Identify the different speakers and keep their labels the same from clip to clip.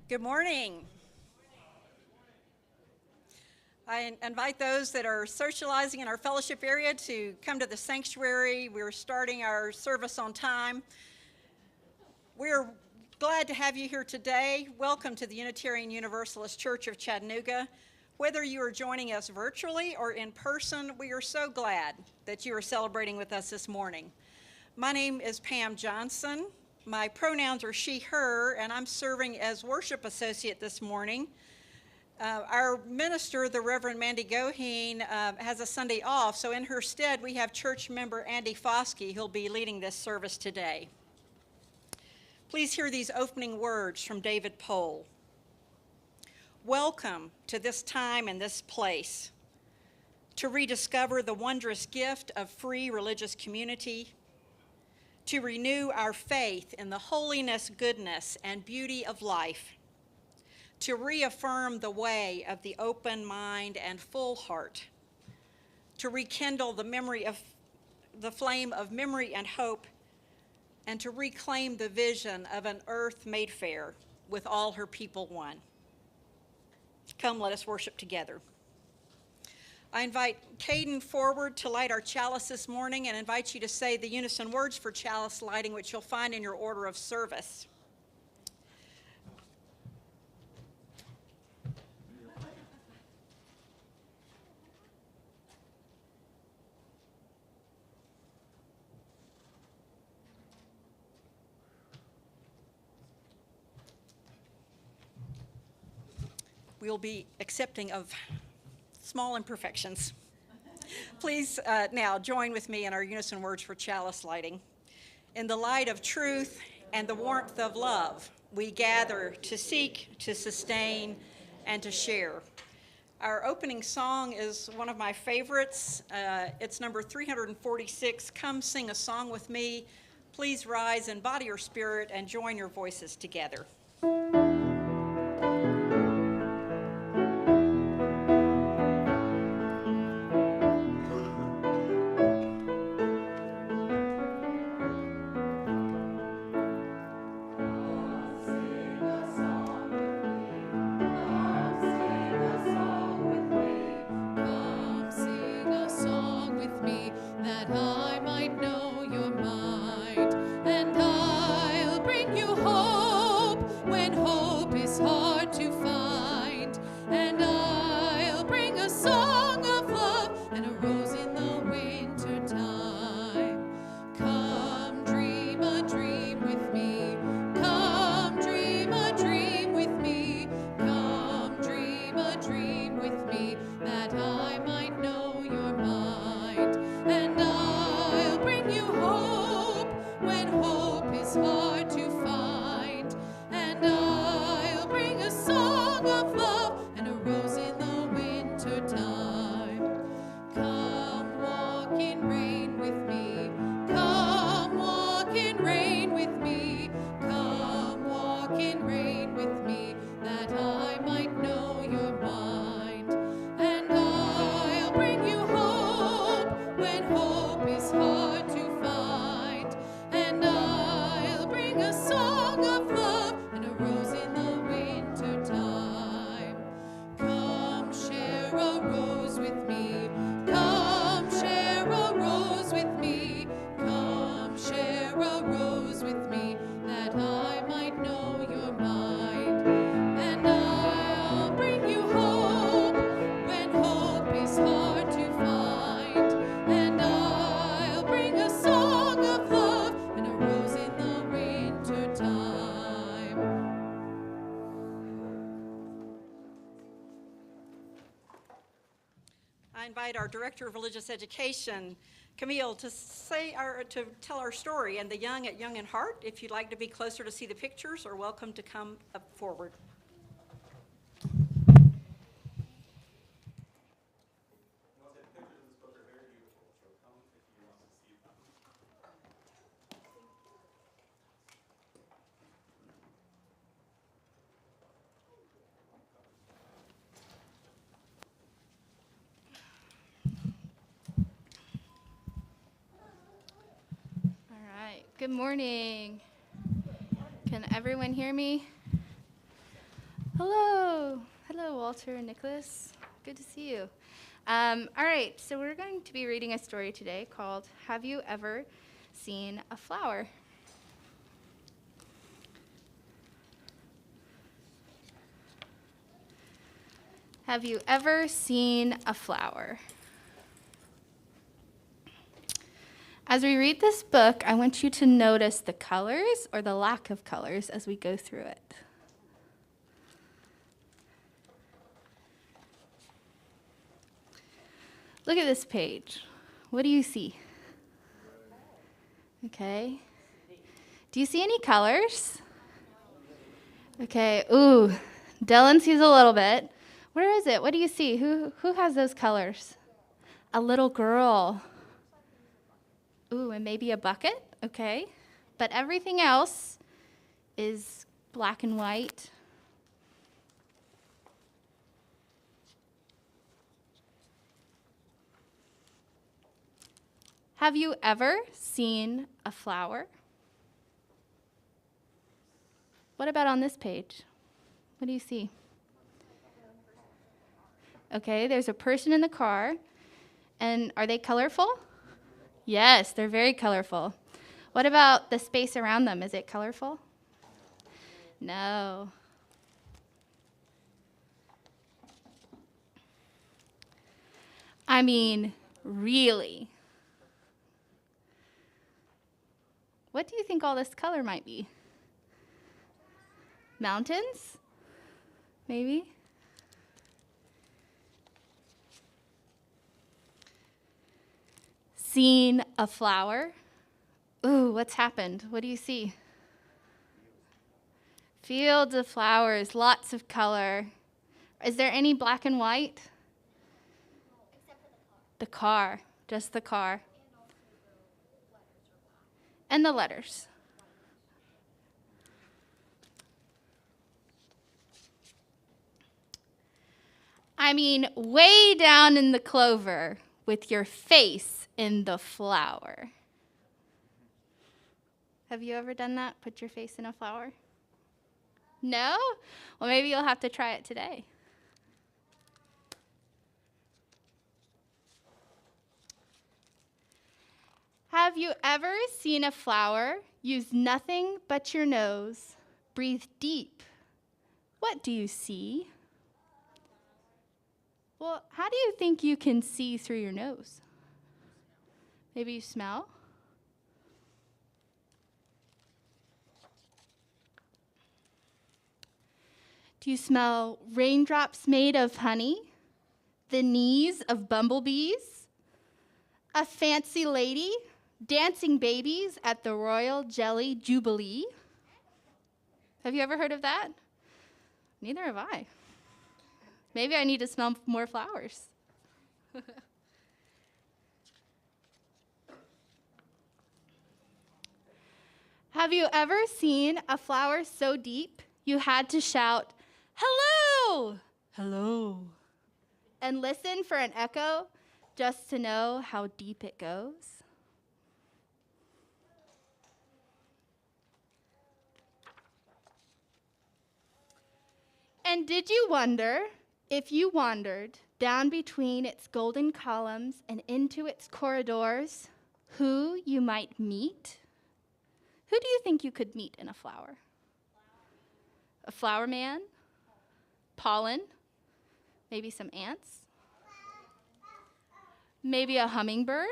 Speaker 1: Good morning. I invite those that are socializing in our fellowship area to come to the sanctuary. We're starting our service on time. We're glad to have you here today. Welcome to the Unitarian Universalist Church of Chattanooga. Whether you are joining us virtually or in person, we are so glad that you are celebrating with us this morning. My name is Pam Johnson. My pronouns are she, her, and I'm serving as worship associate this morning. Our minister, the Reverend Mandy Goheen, has a Sunday off, so in her stead we have church member Andy Foskey who'll be leading this service today. Please hear these opening words from David Pohl. Welcome to this time and this place, to rediscover the wondrous gift of free religious community, to renew our faith in the holiness, goodness, and beauty of life, to reaffirm the way of the open mind and full heart, to rekindle the flame of memory and hope, and to reclaim the vision of an earth made fair with all her people one. Come, let us worship together. I invite Caden forward to light our chalice this morning and invite you to say the unison words for chalice lighting, which you'll find in your order of service. We'll be accepting of small imperfections. Please now join with me in our unison words for chalice lighting. In the light of truth and the warmth of love, we gather to seek, to sustain, and to share. Our opening song is one of my favorites. It's number 346, Come Sing a Song With Me. Please rise in body or spirit and join your voices together. Our Director of Religious Education, Camille, to tell our story, and the young at Young in Heart, if you'd like to be closer to see the pictures, are welcome to come up forward.
Speaker 2: Good morning. Can everyone hear me? Hello. Hello, Walter and Nicholas. Good to see you. All right, so we're going to be reading a story today called Have You Ever Seen a Flower? Have you ever seen a flower? As we read this book, I want you to notice the colors or the lack of colors as we go through it. Look at this page. What do you see? Okay. Do you see any colors? Okay. Ooh, Dylan sees a little bit. Where is it? What do you see? Who has those colors? A little girl. Ooh, and maybe a bucket. Okay. But everything else is black and white. Have you ever seen a flower? What about on this page? What do you see? Okay, there's a person in the car. And are they colorful? Yes, they're very colorful. What about the space around them? Is it colorful? No. I mean, really. What do you think all this color might be? Mountains? Maybe? Seen a flower? Ooh, what's happened? What do you see? Fields of flowers, lots of color. Is there any black and white?
Speaker 3: Except for
Speaker 2: The car, just the car. And the letters. I mean, way down in the clover with your face in the flower. Have you ever done that? Put your face in a flower? No? Well, maybe you'll have to try it today. Have you ever seen a flower use nothing but your nose? Breathe deep. What do you see? Well, how do you think you can see through your nose? Maybe you smell? Do you smell raindrops made of honey? The knees of bumblebees? A fancy lady? Dancing babies at the Royal Jelly Jubilee? Have you ever heard of that? Neither have I. Maybe I need to smell more flowers. Have you ever seen a flower so deep you had to shout, "Hello! Hello!" and listen for an echo just to know how deep it goes? And did you wonder, if you wandered down between its golden columns and into its corridors, who you might meet? Who do you think you could meet in a flower? A flower man? Pollen? Maybe some ants? Maybe a hummingbird?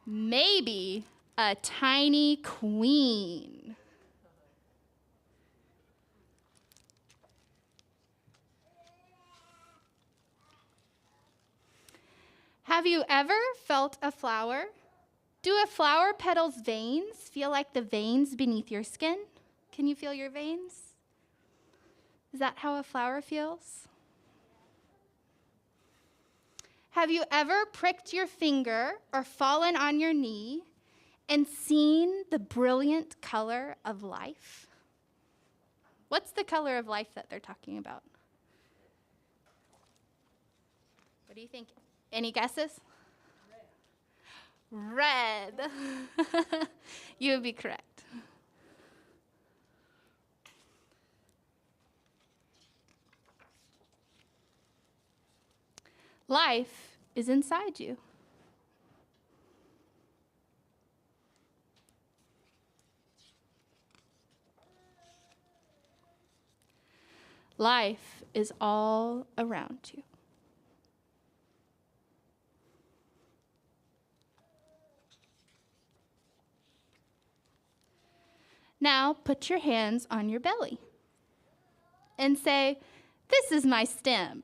Speaker 2: Maybe a tiny queen. Have you ever felt a flower? Do a flower petal's veins feel like the veins beneath your skin? Can you feel your veins? Is that how a flower feels? Have you ever pricked your finger or fallen on your knee and seen the brilliant color of life? What's the color of life that they're talking about? What do you think? Any guesses? Red. You would be correct. Life is inside you. Life is all around you. Now put your hands on your belly and say, "This is my stem."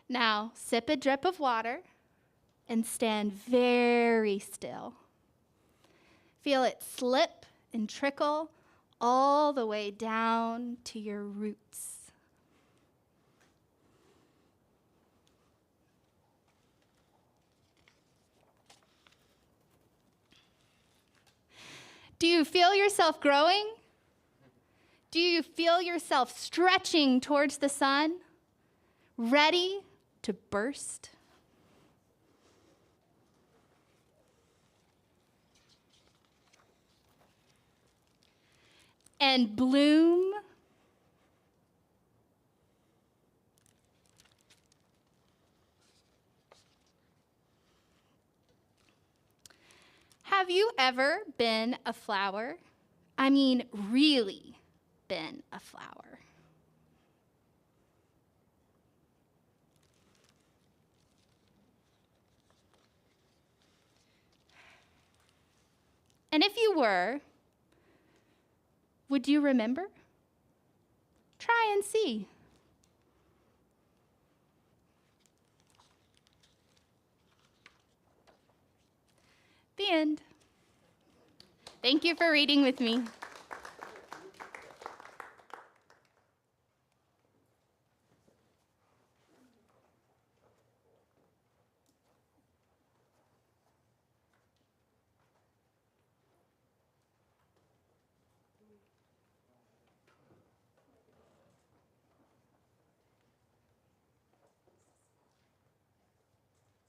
Speaker 2: Now sip a drip of water and stand very still. Feel it slip and trickle all the way down to your roots. Do you feel yourself growing? Do you feel yourself stretching towards the sun, ready to burst? And bloom? Have you ever been a flower? I mean, really been a flower. And if you were, would you remember? Try and see. The end. Thank you for reading with me.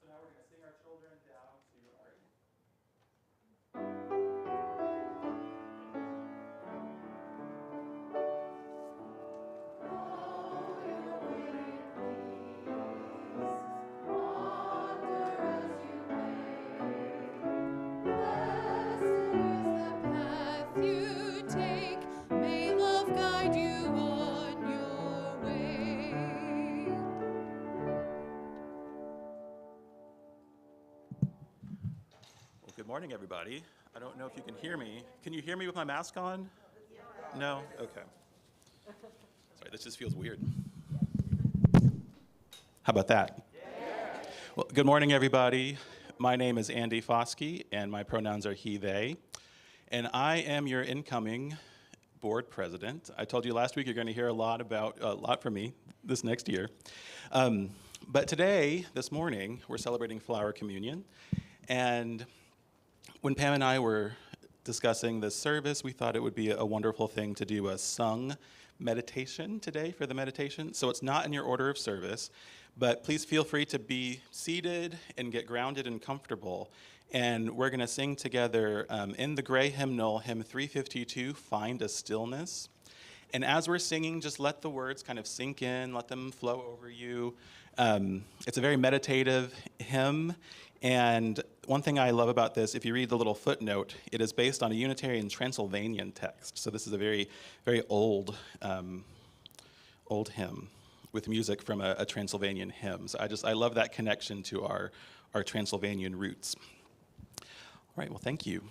Speaker 4: So now we're going to sing our children down to our Good morning, everybody. I don't know if you can hear me. Can you hear me with my mask on? No? Okay. Sorry, this just feels weird. How about that? Well, good morning, everybody. My name is Andy Foskey, and my pronouns are he, they. And I am your incoming board president. I told you last week you're going to hear a lot from me this next year. But today, this morning, we're celebrating Flower Communion. And when Pam and I were discussing this service, we thought it would be a wonderful thing to do a sung meditation today for the meditation. So it's not in your order of service, but please feel free to be seated and get grounded and comfortable. And we're going to sing together in the gray hymnal, hymn 352, Find a Stillness. And as we're singing, just let the words kind of sink in, let them flow over you. It's a very meditative hymn. And one thing I love about this, if you read the little footnote, it is based on a Unitarian Transylvanian text. So this is a very, very old hymn with music from a Transylvanian hymn. So I love that connection to our Transylvanian roots. All right, well, thank you.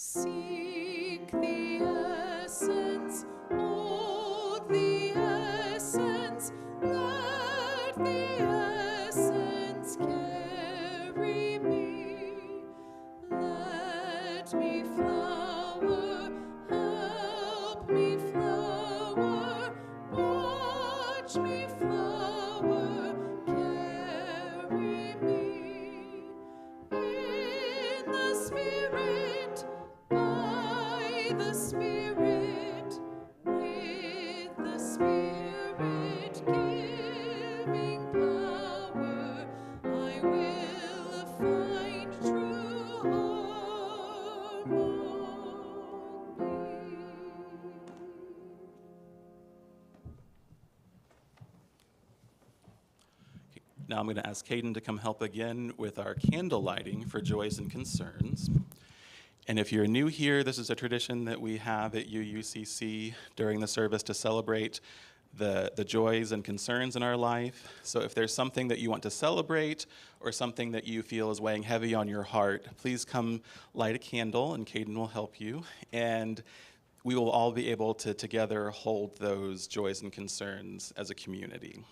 Speaker 5: Seek the essence, hold the essence, let the essence carry me. Let me flower, help me flower, watch me flower, carry me. In the Spirit, by the Spirit, with the Spirit giving power, I will find true harmony.
Speaker 4: Now I'm going to ask Caden to come help again with our candle lighting for joys and concerns. And if you're new here, this is a tradition that we have at UUCC during the service to celebrate the joys and concerns in our life. So if there's something that you want to celebrate or something that you feel is weighing heavy on your heart, please come light a candle and Caden will help you. And we will all be able to together hold those joys and concerns as a community.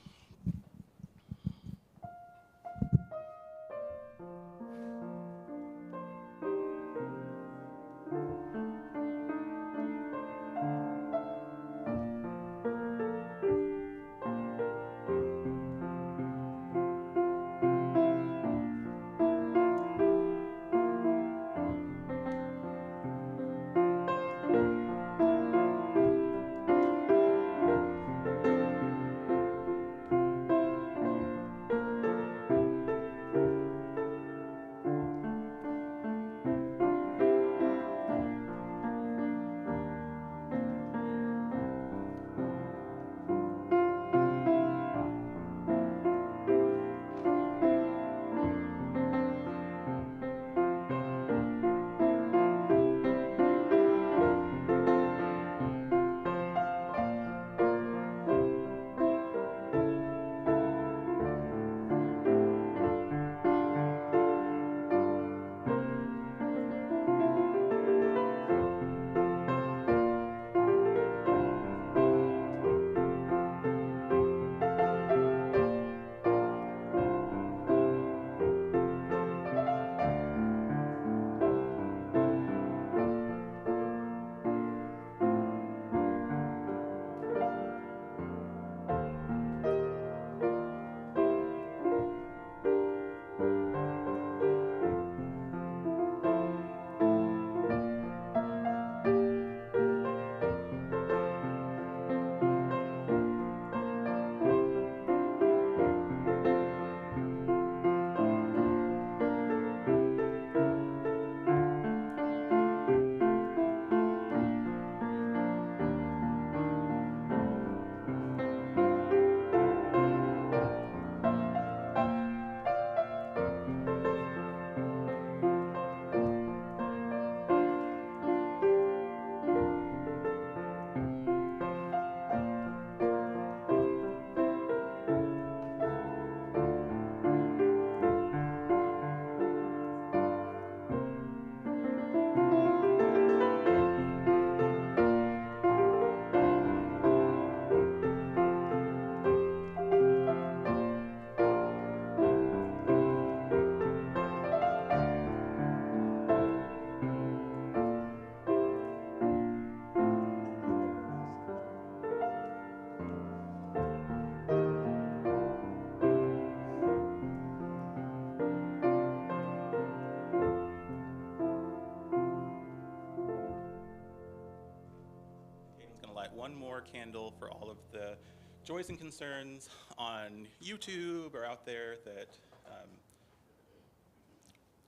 Speaker 4: One more candle for all of the joys and concerns on YouTube or out there that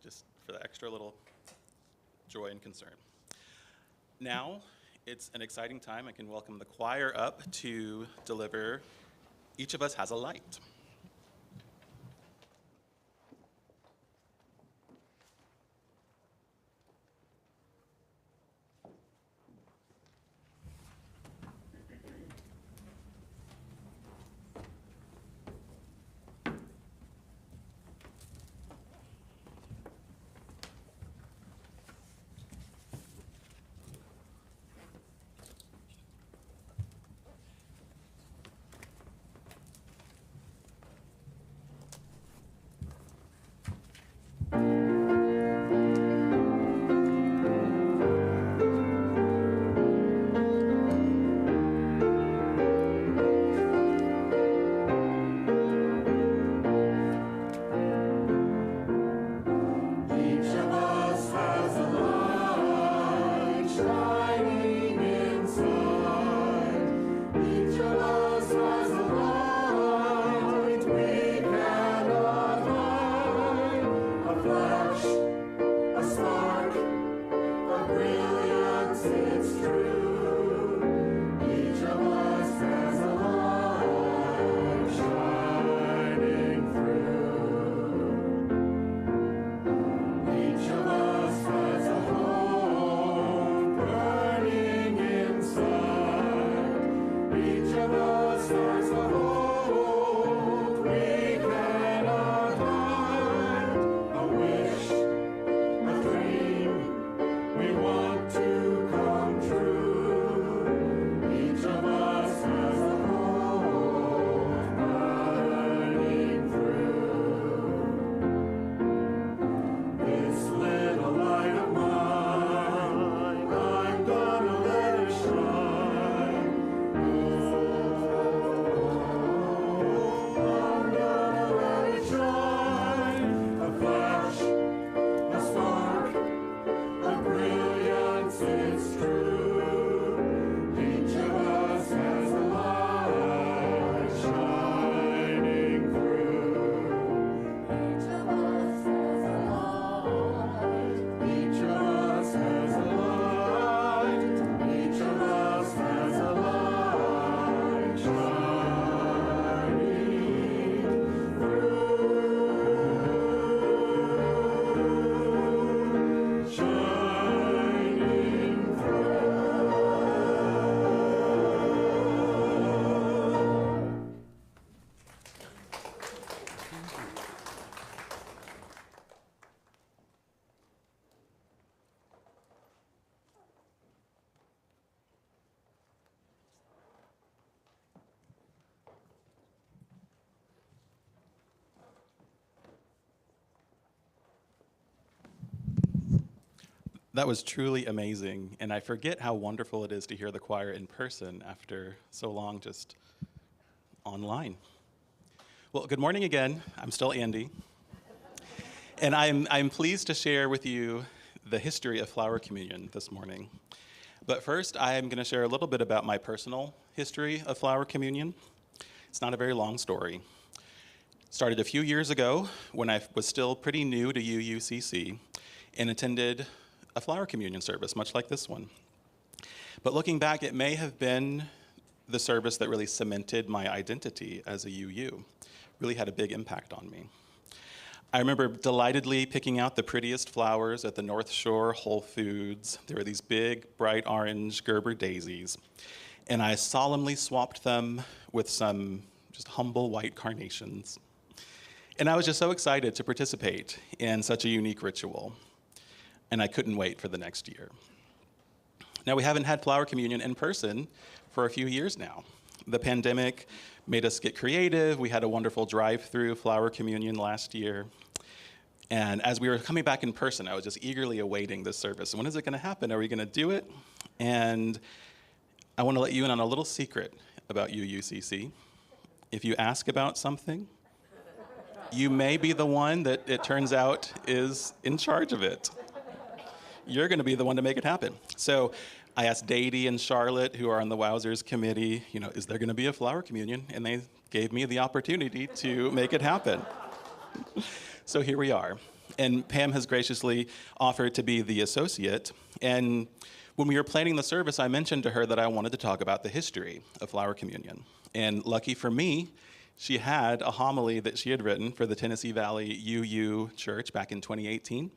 Speaker 4: just for the extra little joy and concern. Now it's an exciting time. I can welcome the choir up to deliver Each of Us Has a Light. That was truly amazing, and I forget how wonderful it is to hear the choir in person after so long just online. Well, good morning again. I'm still Andy, and I'm pleased to share with you the history of Flower Communion this morning. But first, I am going to share a little bit about my personal history of Flower Communion. It's not a very long story. It started a few years ago when I was still pretty new to UUCC and attended a Flower Communion service, much like this one. But looking back, it may have been the service that really cemented my identity as a UU, really had a big impact on me. I remember delightedly picking out the prettiest flowers at the North Shore Whole Foods. There were these big, bright orange Gerber daisies, and I solemnly swapped them with some just humble white carnations. And I was just so excited to participate in such a unique ritual, and I couldn't wait for the next year. Now, we haven't had Flower Communion in person for a few years now. The pandemic made us get creative. We had a wonderful drive-through Flower Communion last year. And as we were coming back in person, I was just eagerly awaiting this service. When is it going to happen? Are we going to do it? And I want to let you in on a little secret about UUCC. If you ask about something, you may be the one that it turns out is in charge of it. You're going to be the one to make it happen. So I asked Dady and Charlotte, who are on the Wowzers committee, is there going to be a Flower Communion? And they gave me the opportunity to make it happen. So here we are. And Pam has graciously offered to be the associate. And when we were planning the service, I mentioned to her that I wanted to talk about the history of Flower Communion. And lucky for me, she had a homily that she had written for the Tennessee Valley UU Church back in 2018.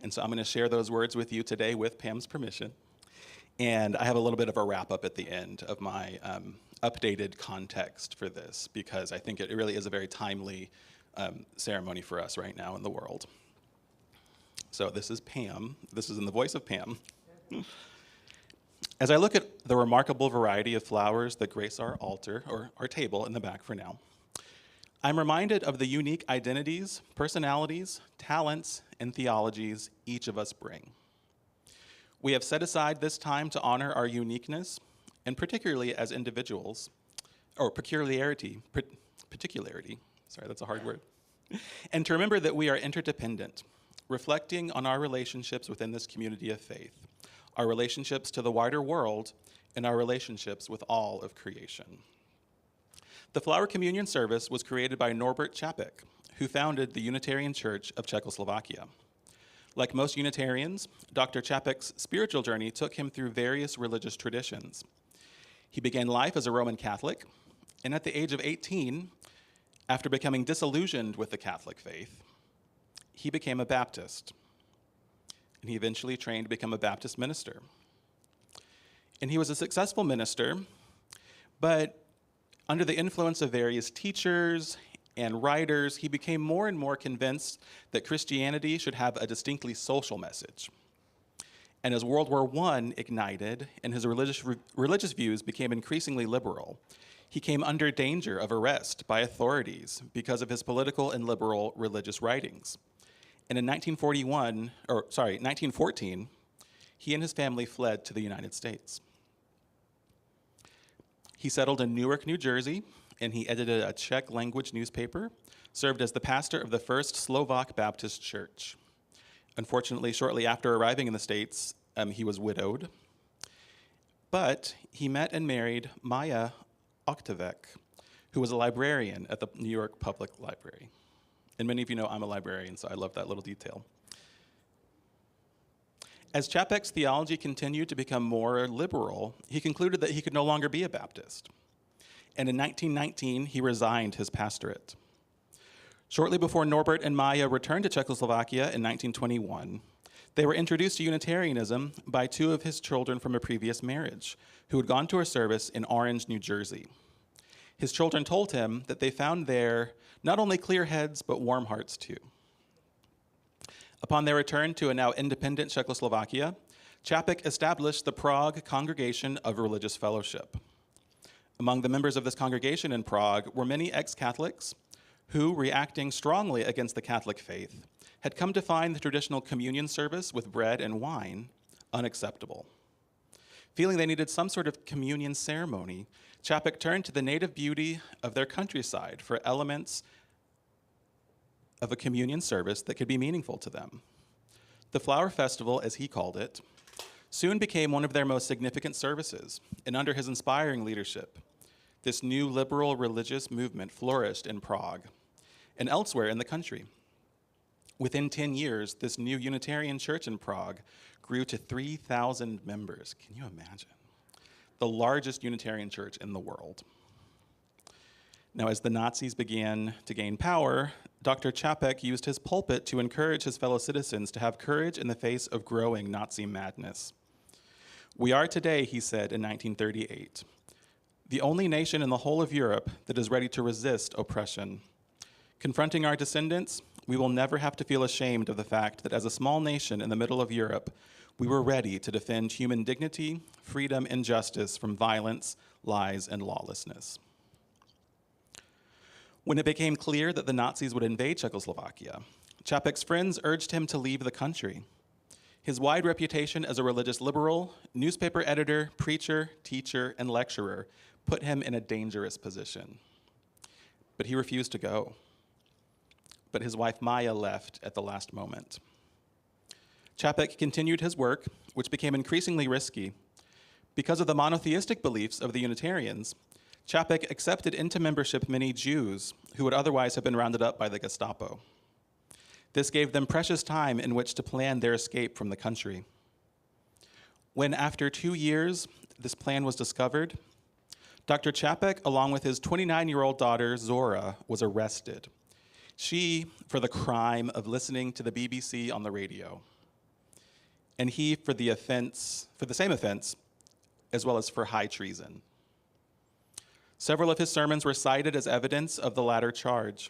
Speaker 4: And so I'm going to share those words with you today with Pam's permission. And I have a little bit of a wrap-up at the end of my updated context for this, because I think it really is a very timely ceremony for us right now in the world. So this is Pam. This is in the voice of Pam. As I look at the remarkable variety of flowers that grace our altar, or our table in the back for now, I'm reminded of the unique identities, personalities, talents, and theologies each of us bring. We have set aside this time to honor our uniqueness, and particularly as individuals, or particularity, sorry, that's a hard word, and to remember that we are interdependent, reflecting on our relationships within this community of faith, our relationships to the wider world, and our relationships with all of creation. The Flower Communion service was created by Norbert Čapek, who founded the Unitarian Church of Czechoslovakia. Like most Unitarians, Dr. Čapek's spiritual journey took him through various religious traditions. He began life as a Roman Catholic, and at the age of 18, after becoming disillusioned with the Catholic faith, he became a Baptist. And he eventually trained to become a Baptist minister. And he was a successful minister, but under the influence of various teachers and writers, he became more and more convinced that Christianity should have a distinctly social message. And as World War I ignited and his religious views became increasingly liberal, he came under danger of arrest by authorities because of his political and liberal religious writings. And in 1914, he and his family fled to the United States. He settled in Newark, New Jersey, and he edited a Czech language newspaper, served as the pastor of the first Slovak Baptist church. Unfortunately, shortly after arriving in the States, he was widowed. But he met and married Maya Oktavek, who was a librarian at the New York Public Library. And many of you know I'm a librarian, so I love that little detail. As Čapek's theology continued to become more liberal, he concluded that he could no longer be a Baptist. And in 1919, he resigned his pastorate. Shortly before Norbert and Maya returned to Czechoslovakia in 1921, they were introduced to Unitarianism by two of his children from a previous marriage, who had gone to a service in Orange, New Jersey. His children told him that they found there not only clear heads, but warm hearts too. Upon their return to a now independent Czechoslovakia, Čapek established the Prague Congregation of Religious Fellowship. Among the members of this congregation in Prague were many ex-Catholics who, reacting strongly against the Catholic faith, had come to find the traditional communion service with bread and wine unacceptable. Feeling they needed some sort of communion ceremony, Chapek turned to the native beauty of their countryside for elements of a communion service that could be meaningful to them. The Flower Festival, as he called it, soon became one of their most significant services, and under his inspiring leadership, this new liberal religious movement flourished in Prague and elsewhere in the country. Within 10 years, this new Unitarian church in Prague grew to 3,000 members. Can you imagine? The largest Unitarian church in the world. Now, as the Nazis began to gain power, Dr. Chapek used his pulpit to encourage his fellow citizens to have courage in the face of growing Nazi madness. "We are today," he said in 1938, "the only nation in the whole of Europe that is ready to resist oppression. Confronting our descendants, we will never have to feel ashamed of the fact that as a small nation in the middle of Europe, we were ready to defend human dignity, freedom, and justice from violence, lies, and lawlessness." When it became clear that the Nazis would invade Czechoslovakia, Chapek's friends urged him to leave the country. His wide reputation as a religious liberal, newspaper editor, preacher, teacher, and lecturer put him in a dangerous position. But he refused to go. But his wife Maya left at the last moment. Chapek continued his work, which became increasingly risky. Because of the monotheistic beliefs of the Unitarians, Chapek accepted into membership many Jews who would otherwise have been rounded up by the Gestapo. This gave them precious time in which to plan their escape from the country. When, after 2 years, this plan was discovered, Dr. Chapek, along with his 29-year-old daughter, Zora, was arrested. She, for the crime of listening to the BBC on the radio, and he for the same offense, as well as for high treason. Several of his sermons were cited as evidence of the latter charge.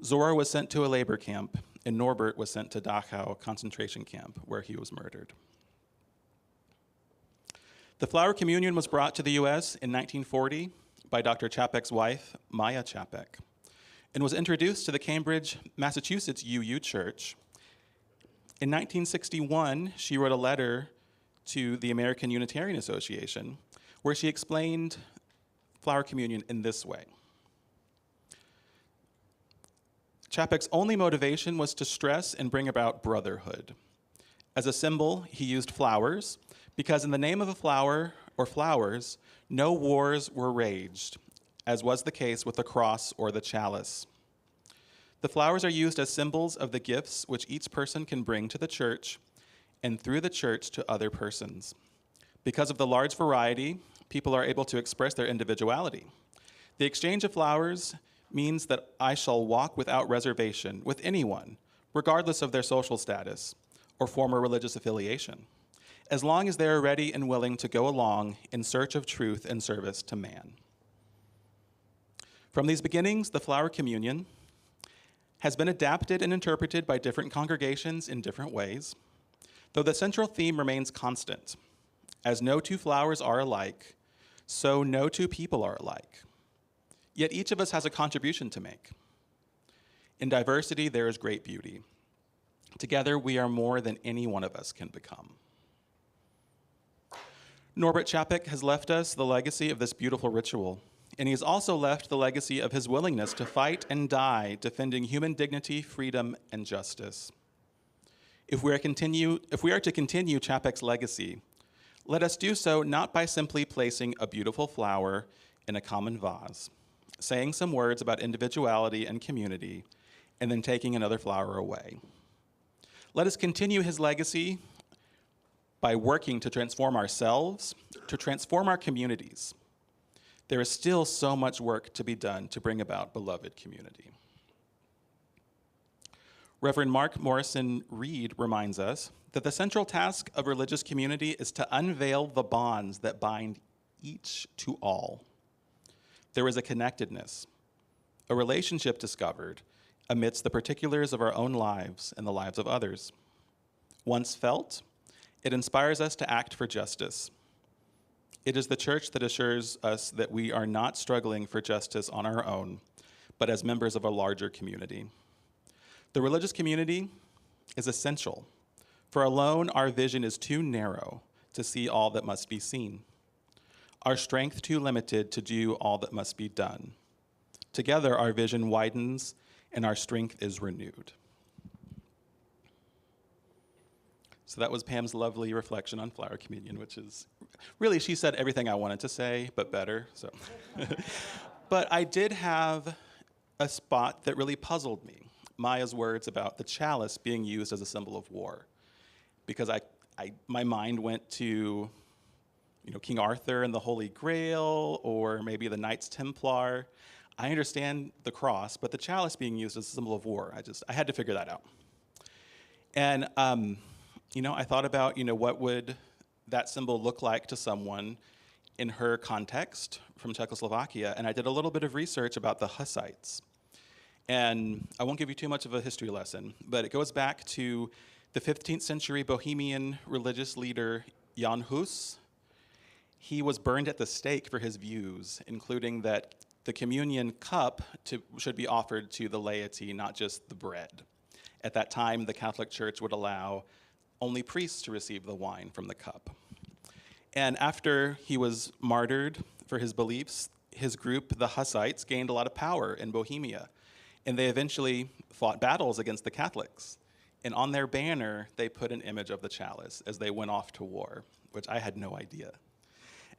Speaker 4: Zora was sent to a labor camp, and Norbert was sent to Dachau concentration camp, where he was murdered. The Flower Communion was brought to the US in 1940 by Dr. Chapek's wife, Maya Chapek, and was introduced to the Cambridge, Massachusetts UU Church. In 1961, she wrote a letter to the American Unitarian Association, where she explained Flower Communion in this way. Chapek's only motivation was to stress and bring about brotherhood. As a symbol, he used flowers, because in the name of a flower or flowers, no wars were waged, as was the case with the cross or the chalice. The flowers are used as symbols of the gifts which each person can bring to the church and through the church to other persons. Because of the large variety, people are able to express their individuality. The exchange of flowers means that I shall walk without reservation with anyone, regardless of their social status or former religious affiliation, as long as they are ready and willing to go along in search of truth and service to man. From these beginnings, the Flower Communion has been adapted and interpreted by different congregations in different ways, though the central theme remains constant. As no two flowers are alike, so no two people are alike. Yet each of us has a contribution to make. In diversity, there is great beauty. Together, we are more than any one of us can become. Norbert Chapek has left us the legacy of this beautiful ritual, and he has also left the legacy of his willingness to fight and die defending human dignity, freedom, and justice. If we are to continue Chapek's legacy, let us do so not by simply placing a beautiful flower in a common vase, saying some words about individuality and community, and then taking another flower away. Let us continue his legacy by working to transform ourselves, to transform our communities. There is still so much work to be done to bring about beloved community. Reverend Mark Morrison Reed reminds us that the central task of religious community is to unveil the bonds that bind each to all. There is a connectedness, a relationship discovered amidst the particulars of our own lives and the lives of others. Once felt, it inspires us to act for justice. It is the church that assures us that we are not struggling for justice on our own, but as members of a larger community. The religious community is essential, for alone our vision is too narrow to see all that must be seen, our strength too limited to do all that must be done. Together our vision widens and our strength is renewed. So that was Pam's lovely reflection on flower communion, which is, really, she said everything I wanted to say, but better, so. But I did have a spot that really puzzled me, Maya's words about the chalice being used as a symbol of war. Because my mind went to, King Arthur and the Holy Grail, or maybe the Knights Templar. I understand the cross, but the chalice being used as a symbol of war, I had to figure that out. And, I thought about, what would that symbol look like to someone in her context from Czechoslovakia, and I did a little bit of research about the Hussites. And I won't give you too much of a history lesson, but it goes back to the 15th century Bohemian religious leader Jan Hus. He was burned at the stake for his views, including that the communion cup should be offered to the laity, not just the bread. At that time, the Catholic Church would allow only priests to receive the wine from the cup. And after he was martyred for his beliefs, his group, the Hussites, gained a lot of power in Bohemia. And they eventually fought battles against the Catholics. And on their banner, they put an image of the chalice as they went off to war, which I had no idea.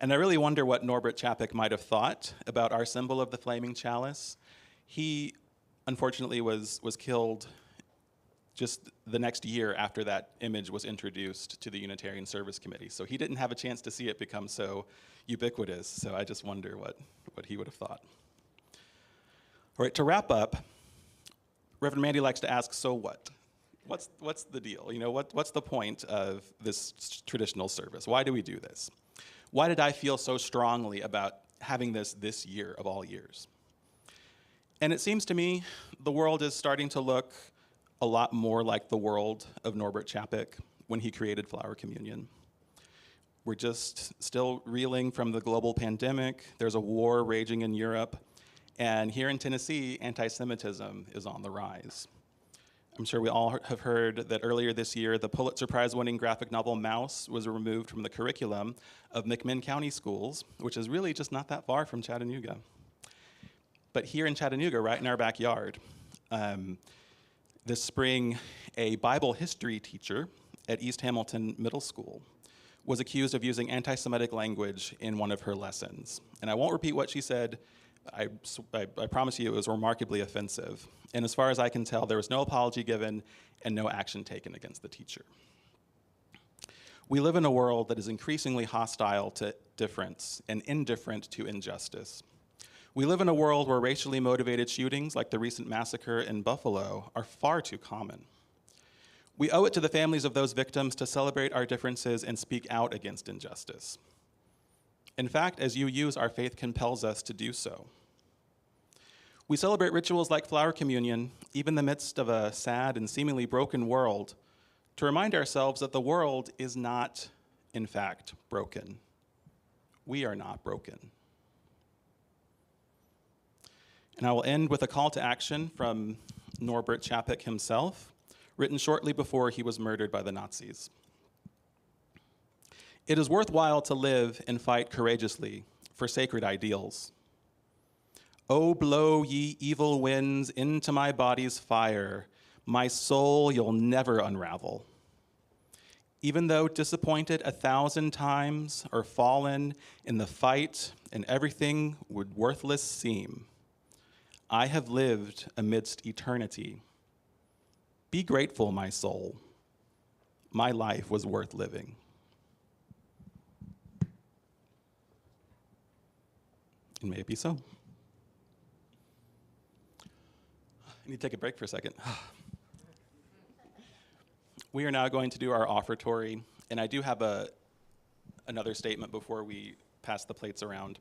Speaker 4: And I really wonder what Norbert Chapek might have thought about our symbol of the flaming chalice. He, unfortunately, was killed just the next year after that image was introduced to the Unitarian Service Committee. So he didn't have a chance to see it become so ubiquitous. So I just wonder what he would have thought. All right, to wrap up, Reverend Mandy likes to ask, so what? What's the deal? What's the point of this traditional service? Why do we do this? Why did I feel so strongly about having this year of all years? And it seems to me the world is starting to look a lot more like the world of Norbert Chapek when he created Flower Communion. We're just still reeling from the global pandemic. There's a war raging in Europe. And here in Tennessee, anti-Semitism is on the rise. I'm sure we all have heard that earlier this year, the Pulitzer Prize-winning graphic novel Mouse was removed from the curriculum of McMinn County schools, which is really just not that far from Chattanooga. But here in Chattanooga, right in our backyard, this spring, a Bible history teacher at East Hamilton Middle School was accused of using anti-Semitic language in one of her lessons. And I won't repeat what she said. I promise you it was remarkably offensive. And as far as I can tell, there was no apology given and no action taken against the teacher. We live in a world that is increasingly hostile to difference and indifferent to injustice. We live in a world where racially motivated shootings like the recent massacre in Buffalo are far too common. We owe it to the families of those victims to celebrate our differences and speak out against injustice. In fact, as UUs, our faith compels us to do so. We celebrate rituals like Flower Communion, even in the midst of a sad and seemingly broken world, to remind ourselves that the world is not, in fact, broken. We are not broken. And I will end with a call to action from Norbert Chapek himself, written shortly before he was murdered by the Nazis. It is worthwhile to live and fight courageously for sacred ideals. Oh, blow ye evil winds into my body's fire, my soul you'll never unravel. Even though disappointed 1,000 times or fallen in the fight and everything would worthless seem, I have lived amidst eternity. Be grateful, my soul. My life was worth living. And may it be so. I need to take a break for a second. We are now going to do our offertory, and I do have another statement before we pass the plates around.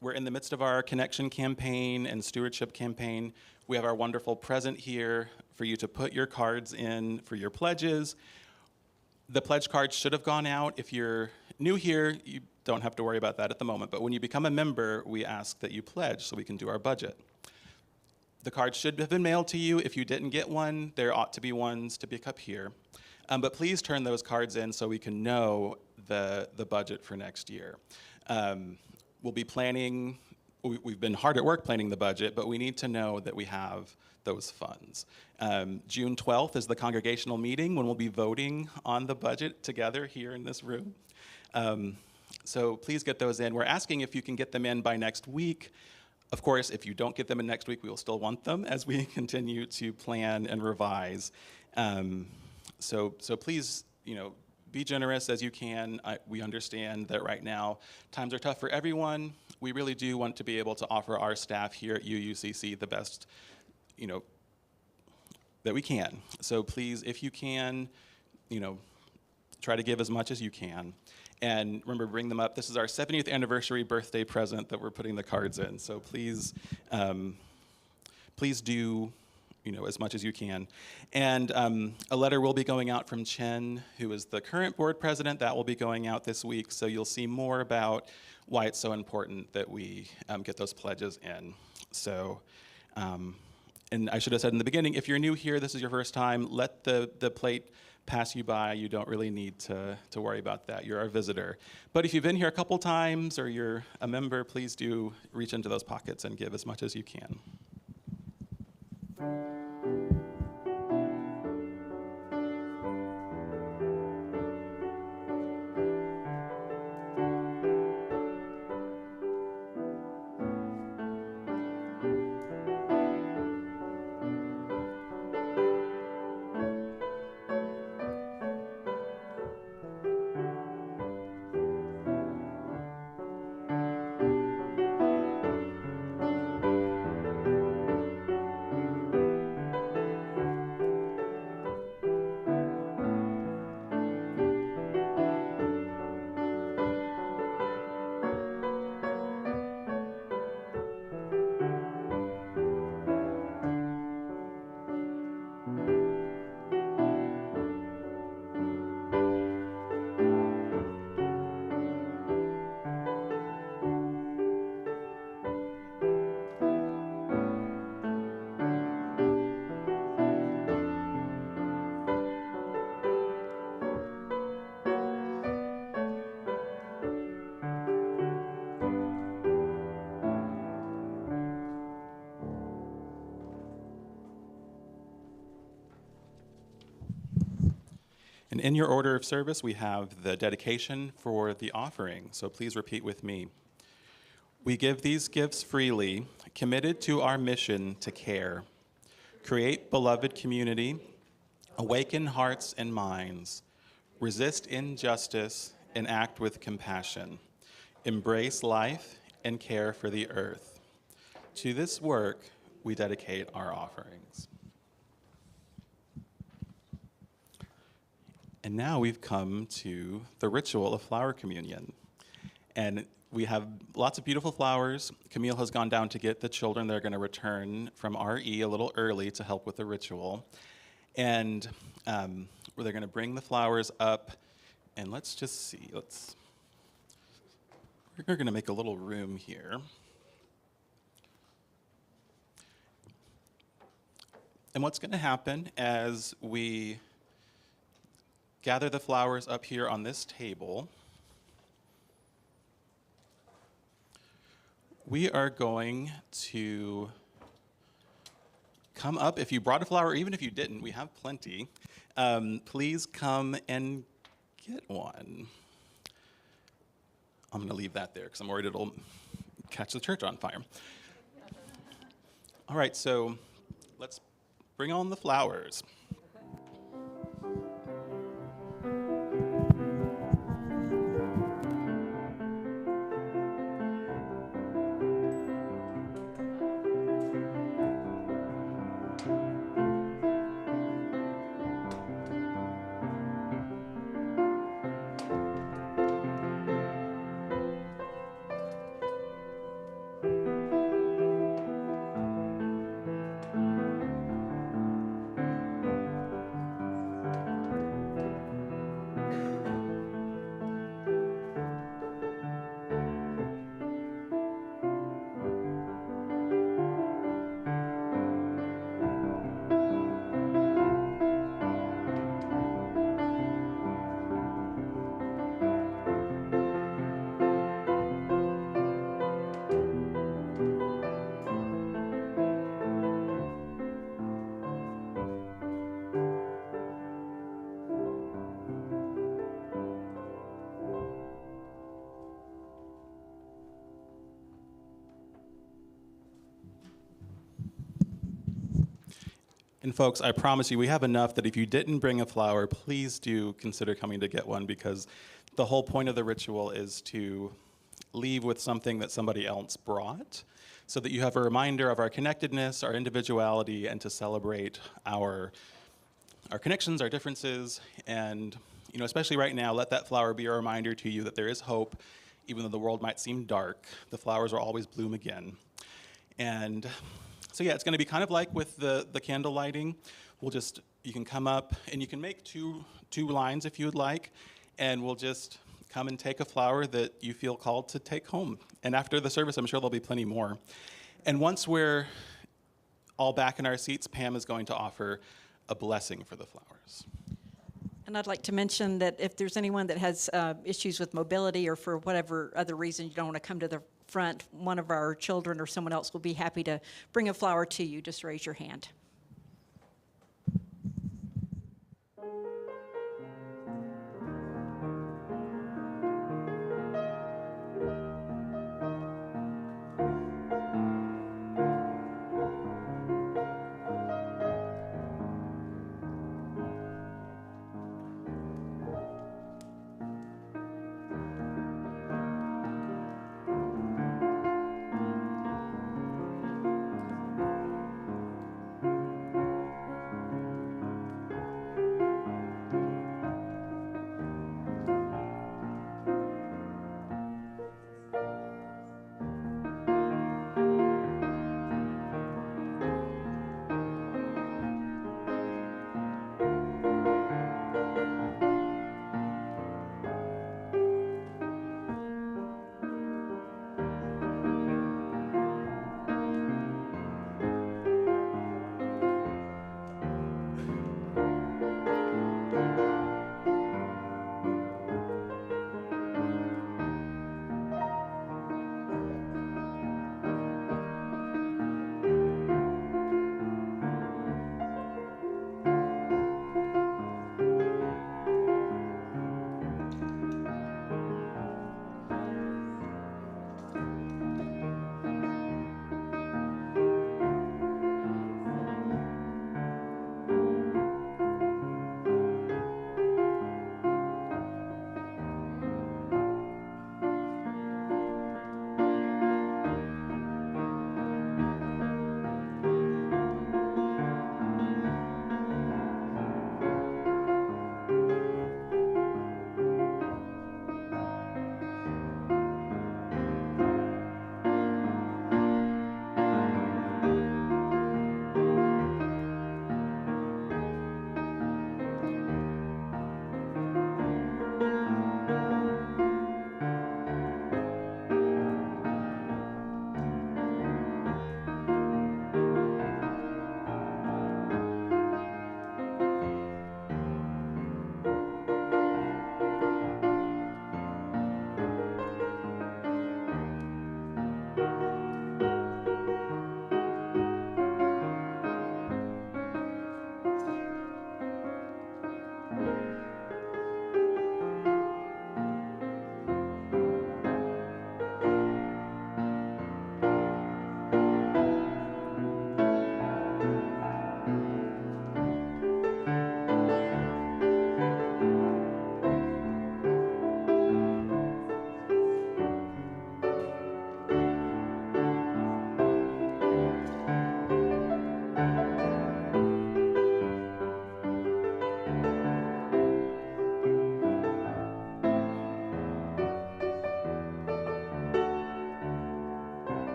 Speaker 4: We're in the midst of our connection campaign and stewardship campaign. We have our wonderful present here for you to put your cards in for your pledges. The pledge cards should have gone out. If you're new here, you don't have to worry about that at the moment. But when you become a member, we ask that you pledge so we can do our budget. The card should have been mailed to you. If you didn't get one, there ought to be ones to pick up here. But please turn those cards in so we can know the budget for next year. We'll be planning, we've been hard at work planning the budget, but we need to know that we have those funds. June 12th is the congregational meeting when we'll be voting on the budget together here in this room. So please get those in. We're asking if you can get them in by next week. Of course, if you don't get them in next week, we will still want them as we continue to plan and revise. So please, be generous as you can. We understand that right now times are tough for everyone. We really do want to be able to offer our staff here at UUCC the best, that we can. So please, if you can, try to give as much as you can. And remember, bring them up. This is our 70th anniversary birthday present that we're putting the cards in. So please, please do, as much as you can. And a letter will be going out from Chen, who is the current board president. That will be going out this week. So you'll see more about why it's so important that we get those pledges in. So, and I should have said in the beginning, if you're new here, this is your first time, let the plate pass you by. You don't really need to worry about that. You're our visitor. But if you've been here a couple times or you're a member, please do reach into those pockets and give as much as you can. And in your order of service, we have the dedication for the offering. So please repeat with me. We give these gifts freely, committed to our mission to care, create beloved community, awaken hearts and minds, resist injustice and act with compassion, embrace life and care for the earth. To this work, we dedicate our offerings. And now we've come to the ritual of flower communion. And we have lots of beautiful flowers. Camille has gone down to get the children. They're going to return from RE a little early to help with the ritual. And they're going to bring the flowers up. And let's just see. We're going to make a little room here. And what's going to happen as we gather the flowers up here on this table, we are going to come up. If you brought a flower, even if you didn't, we have plenty. Please come and get one. I'm going to leave that there because I'm worried it'll catch the church on fire. All right, so let's bring on the flowers. And folks, I promise you, we have enough that if you didn't bring a flower, please do consider coming to get one, because the whole point of the ritual is to leave with something that somebody else brought, so that you have a reminder of our connectedness, our individuality, and to celebrate our connections, our differences, and especially right now, let that flower be a reminder to you that there is hope, even though the world might seem dark. The flowers will always bloom again. And so yeah, it's going to be kind of like with the candle lighting. You can come up and you can make two lines if you would like, and we'll just come and take a flower that you feel called to take home. And after the service, I'm sure there'll be plenty more. And once we're all back in our seats, Pam is going to offer a blessing for the flowers.
Speaker 1: And I'd like to mention that if there's anyone that has issues with mobility, or for whatever other reason you don't want to come to the front, one of our children or someone else will be happy to bring a flower to you. Just raise your hand.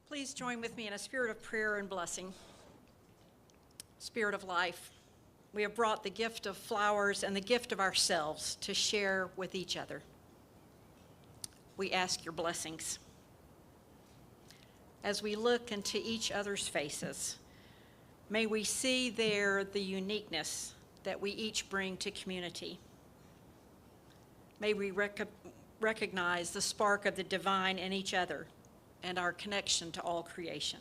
Speaker 1: Please join with me in a spirit of prayer and blessing. Spirit of life, we have brought the gift of flowers and the gift of ourselves to share with each other. We ask your blessings. As we look into each other's faces, may we see there the uniqueness that we each bring to community. May we recognize the spark of the divine in each other and our connection to all creation.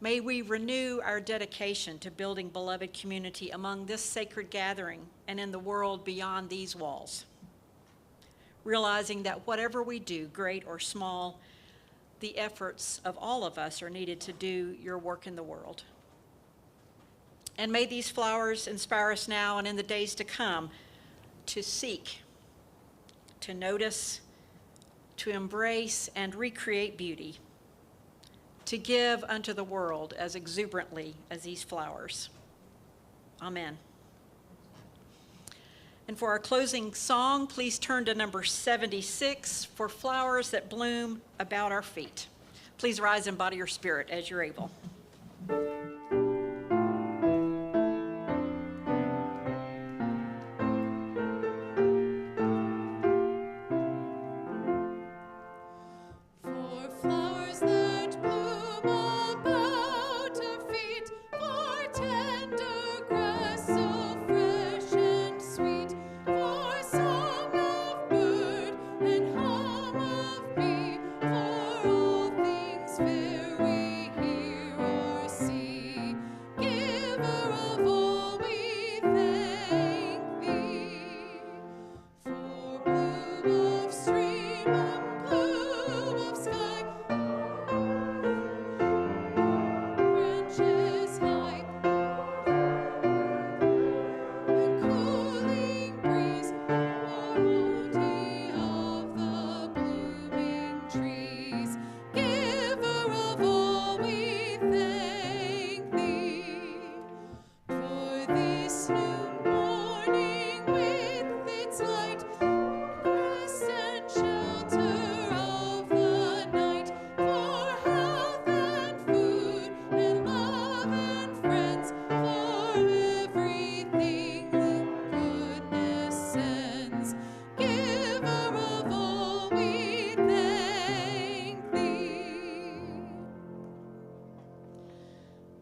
Speaker 1: May we renew our dedication to building beloved community among this sacred gathering and in the world beyond these walls, realizing that whatever we do, great or small, the efforts of all of us are needed to do your work in the world. And may these flowers inspire us now and in the days to come to seek, to notice, to embrace and recreate beauty, to give unto the world as exuberantly as these flowers. Amen. And for our closing song, please turn to number 76, For Flowers That Bloom About Our Feet. Please rise and embody your spirit as you're able.
Speaker 5: For flowers that bloom about our feet, for tender grass so fresh and sweet, for song of bird and hum of bee, for all things fair we hear or see. Giver of all, we thank thee. For bloom of stream and bloom of sky, branches high, and cooling breeze, variety of the blooming trees. Giver of all, we thank thee. For this new morning with its light, rest and shelter of the night, for health and food and love and friends, for everything that goodness sends. Giver of all, we thank thee.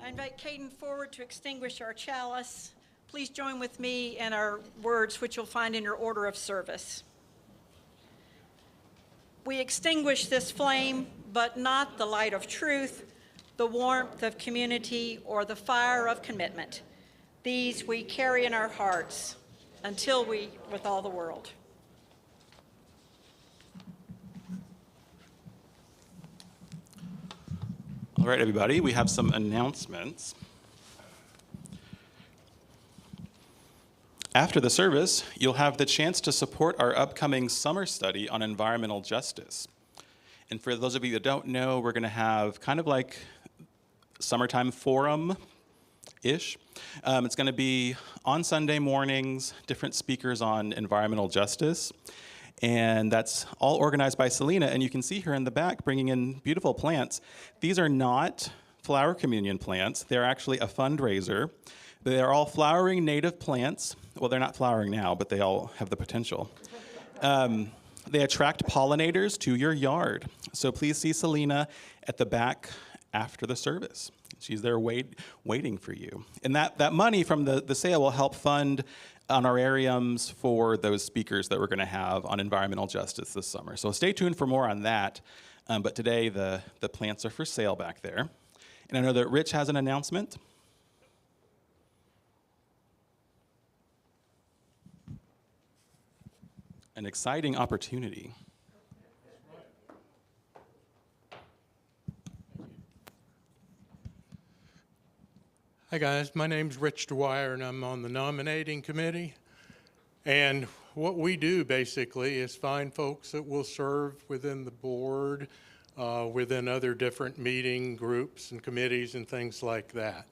Speaker 1: I invite Caden forward to extinguish our chalice. Please join with me in our words, which you'll find in your order of service. We extinguish this flame, but not the light of truth, the warmth of community, or the fire of commitment. These we carry in our hearts until we with all the world.
Speaker 4: All right, everybody, we have some announcements. After the service, you'll have the chance to support our upcoming summer study on environmental justice. And for those of you that don't know, we're going to have kind of like summertime forum-ish. It's going to be on Sunday mornings, different speakers on environmental justice. And that's all organized by Selena. And you can see her in the back bringing in beautiful plants. These are not flower communion plants. They're actually a fundraiser. They're all flowering native plants. Well, they're not flowering now, but they all have the potential. They attract pollinators to your yard. So please see Selena at the back after the service. She's there waiting for you. And that money from the sale will help fund honorariums for those speakers that we're going to have on environmental justice this summer. So stay tuned for more on that. But today, the plants are for sale back there. And I know that Rich has an announcement. An exciting opportunity.
Speaker 6: Hi guys, my name's Rich Dwyer and I'm on the nominating committee. And what we do basically is find folks that will serve within the board, within other different meeting groups and committees and things like that.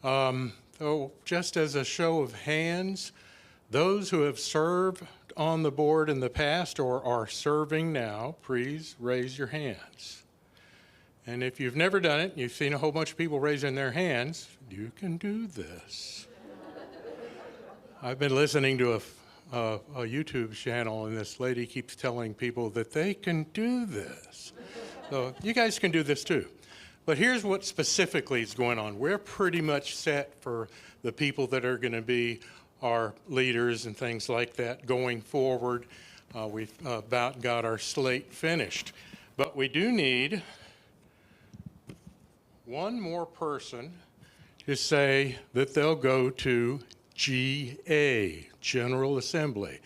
Speaker 6: So just as a show of hands, those who have served on the board in the past or are serving now, please raise your hands. And if you've never done it, you've seen a whole bunch of people raising their hands, you can do this. I've been listening to a YouTube channel, and this lady keeps telling people that they can do this. So you guys can do this too. But here's what specifically is going on. We're pretty much set for the people that are going to be our leaders and things like that going forward. We've about got our slate finished. But we do need one more person to say that they'll go to GA, General Assembly.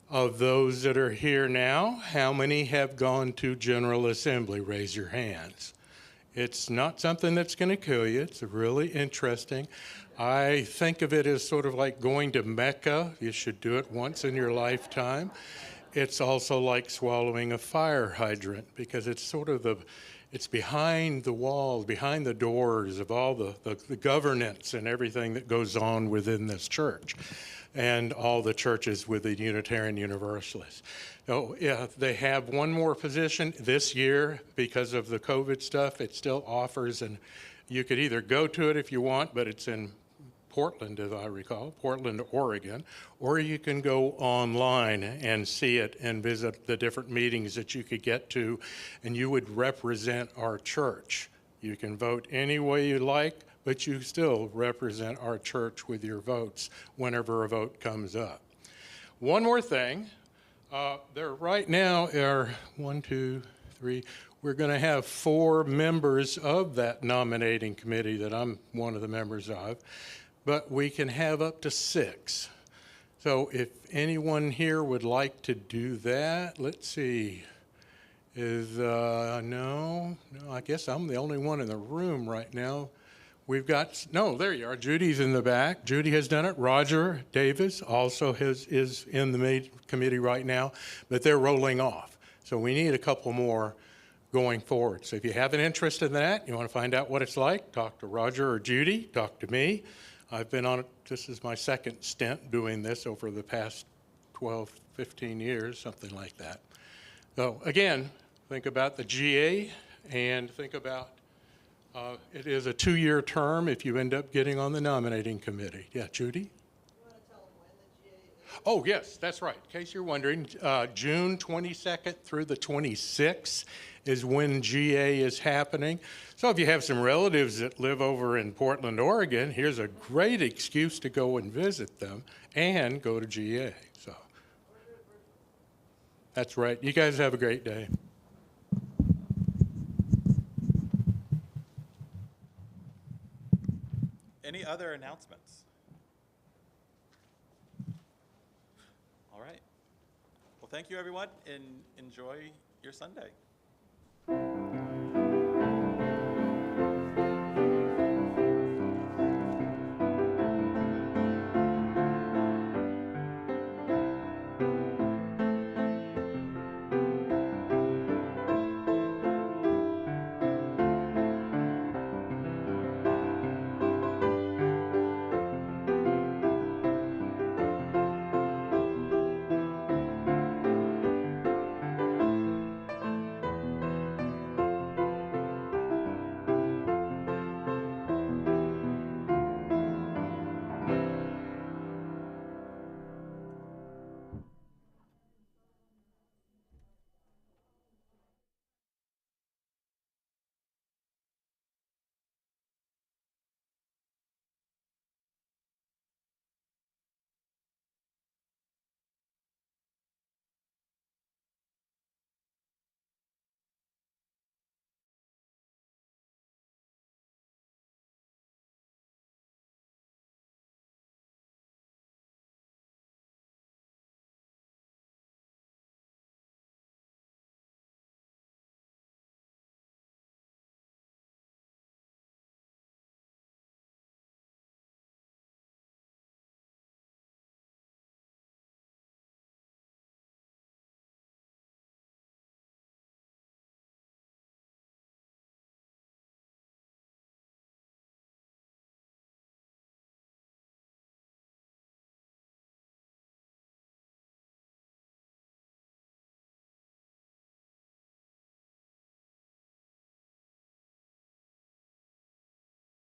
Speaker 6: Of those that are here now, how many have gone to General Assembly? Raise your hands. It's not something that's going to kill you. It's really interesting. I think of it as sort of like going to Mecca. You should do it once in your lifetime. It's also like swallowing a fire hydrant because it's sort of it's behind the walls, behind the doors of all the governance and everything that goes on within this church and all the churches with the Unitarian Universalists. So yeah, they have one more position this year because of the COVID stuff. It still offers, and you could either go to it if you want, but it's in Portland, as I recall, Portland, Oregon, or you can go online and see it and visit the different meetings that you could get to, and you would represent our church. You can vote any way you like, but you still represent our church with your votes whenever a vote comes up. One more thing, there right now are 1, 2, 3, we're going to have 4 members of that nominating committee that I'm one of the members of, but we can have up to 6. So if anyone here would like to do that, let's see. No, I guess I'm the only one in the room right now. We've got, no, there you are. Judy's in the back. Judy has done it. Roger Davis also is in the committee right now, but they're rolling off. So we need a couple more going forward. So if you have an interest in that, you want to find out what it's like, talk to Roger or Judy, talk to me. I've been on it, this is my second stint doing this over the past 12, 15 years, something like that. So again, think about the GA and think about it is a 2-year term if you end up getting on the nominating committee. Yeah, Judy? You want to tell them when the GA is? Oh, yes, that's right. In case you're wondering, June 22nd through the 26th is when GA is happening. So if you have some relatives that live over in Portland, Oregon, here's a great excuse to go and visit them and go to GA. So that's right. You guys have a great day.
Speaker 4: Any other announcements? All right. Well, thank you, everyone, and enjoy your Sunday.